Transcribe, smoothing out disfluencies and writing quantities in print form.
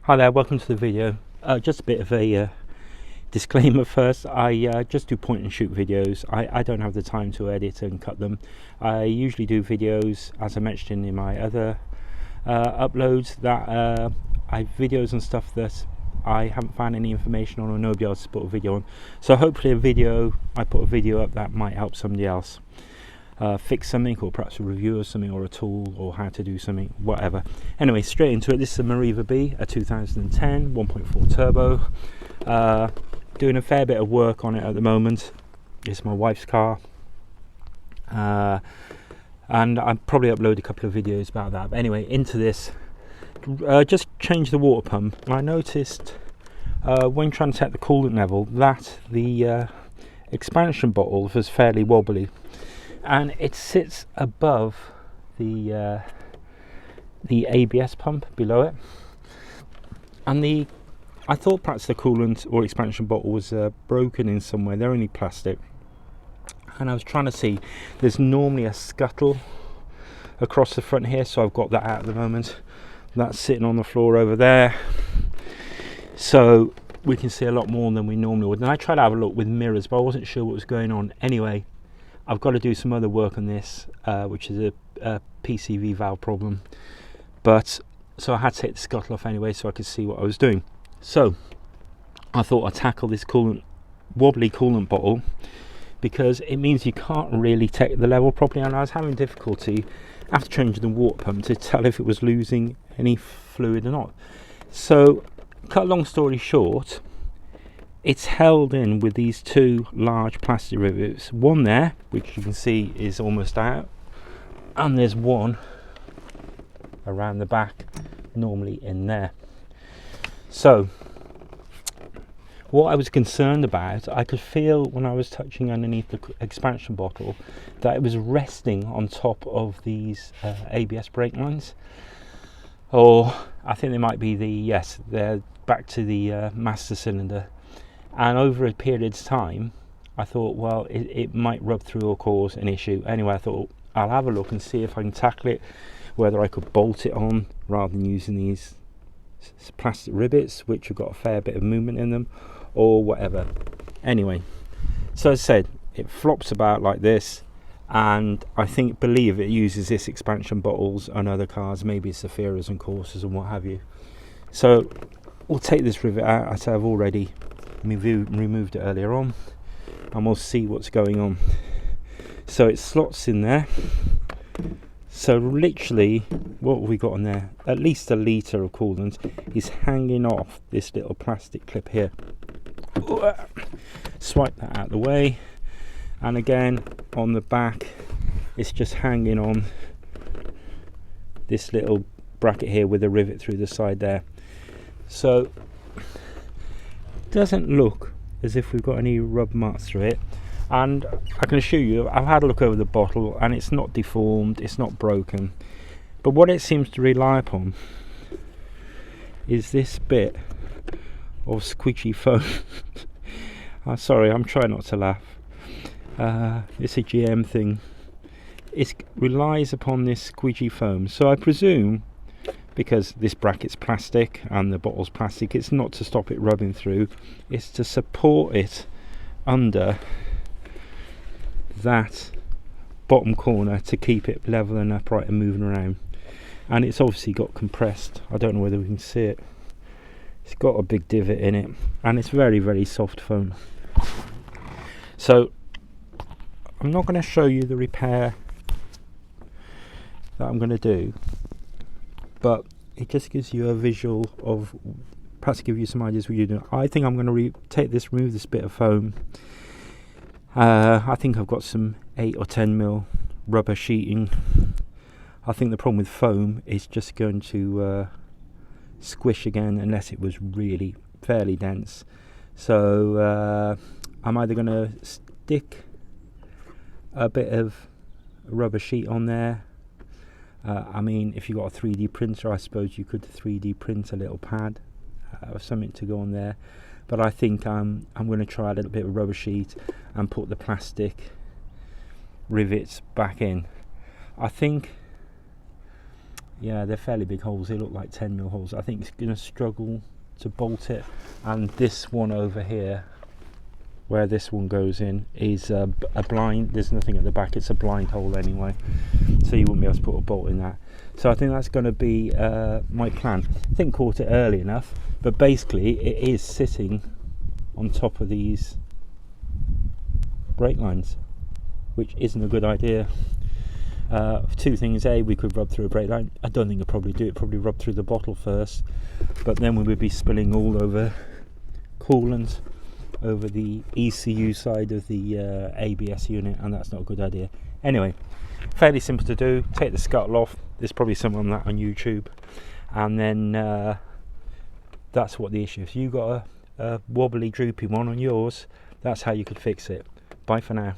Hi there, welcome to the video. Just a bit of a disclaimer first. I just do point and shoot videos. I don't have the time to edit and cut them. I usually do videos, as I mentioned in my other uploads, that I videos and stuff that I haven't found any information on or nobody else has put a video on. So hopefully I put a video up that might help somebody else fix something, or perhaps a review of something, or a tool, or how to do something, whatever. Anyway, straight into it. This is a Meriva B, a 2010 1.4 turbo. Doing a fair bit of work on it at the moment. It's my wife's car, and I'll probably upload a couple of videos about that. But anyway, into this. Just changed the water pump, and I noticed when trying to set the coolant level that the expansion bottle was fairly wobbly, and it sits above the ABS pump below it, and I thought perhaps the coolant or expansion bottle was broken in some way. They're only plastic, and I was trying to see, there's normally a scuttle across the front here, so I've got that out at the moment. That's sitting on the floor over there, so we can see a lot more than we normally would. And I tried to have a look with mirrors, but I wasn't sure what was going on. Anyway, I've got to do some other work on this, which is a PCV valve problem. So I had to take the scuttle off anyway, so I could see what I was doing. So I thought I'd tackle this wobbly coolant bottle, because it means you can't really take the level properly. And I was having difficulty after changing the water pump to tell if it was losing any fluid or not. So, cut a long story short, it's held in with these two large plastic rivets. One there, which you can see is almost out, and there's one around the back, normally in there. So, what I was concerned about, I could feel when I was touching underneath the expansion bottle that it was resting on top of these ABS brake lines, or I think they might be they're back to the master cylinder. And over a period of time, I thought, well, it might rub through or cause an issue. Anyway, I thought I'll have a look and see if I can tackle it, whether I could bolt it on rather than using these plastic rivets, which have got a fair bit of movement in them, or whatever. Anyway, so as I said, it flops about like this, and I believe it uses this expansion bottles on other cars, maybe Saphiras and Corsas and what have you. So we'll take this rivet out, as I've already removed it earlier on, and we'll see what's going on. So it slots in there. So literally, what have we got on there? At least a litre of coolant is hanging off this little plastic clip here. Swipe that out of the way, and again on the back it's just hanging on this little bracket here with a rivet through the side there. So it doesn't look as if we've got any rub marks through it, and I can assure you I've had a look over the bottle and it's not deformed, it's not broken. But what it seems to rely upon is this bit of squishy foam. Sorry, I'm trying not to laugh. It's a GM thing. It relies upon this squishy foam. So I presume, because this bracket's plastic and the bottle's plastic, it's not to stop it rubbing through, it's to support it under that bottom corner to keep it level and upright and moving around. And it's obviously got compressed. I don't know whether we can see it. It's got a big divot in it, and it's very, very soft foam. So I'm not going to show you the repair that I'm going to do, but it just gives you a visual of, perhaps give you some ideas what you're doing. I think I'm going to remove this bit of foam. I think I've got some 8 or 10 mil rubber sheeting. I think the problem with foam is just going to squish again unless it was really fairly dense. So I'm either going to stick a bit of rubber sheet on there. I mean, if you've got a 3D printer, I suppose you could 3D print a little pad or something to go on there. But I think I'm going to try a little bit of rubber sheet and put the plastic rivets back in. I think yeah, they're fairly big holes. They look like 10mm holes. I think it's going to struggle to bolt it. And this one over here, where this one goes in, is a blind. There's nothing at the back, it's a blind hole anyway, so you wouldn't be able to put a bolt in that. So I think that's going to be my plan. I think caught it early enough, but basically it is sitting on top of these brake lines, which isn't a good idea. Two things: A, we could rub through a brake line. I don't think I'd probably do it, probably rub through the bottle first, but then we would be spilling all over coolant over the ECU side of the ABS unit, and that's not a good idea. Anyway, fairly simple to do. Take the scuttle off. There's probably some on that on YouTube, and then that's what the issue is. If you got a wobbly droopy one on yours, that's how you could fix it. Bye for now.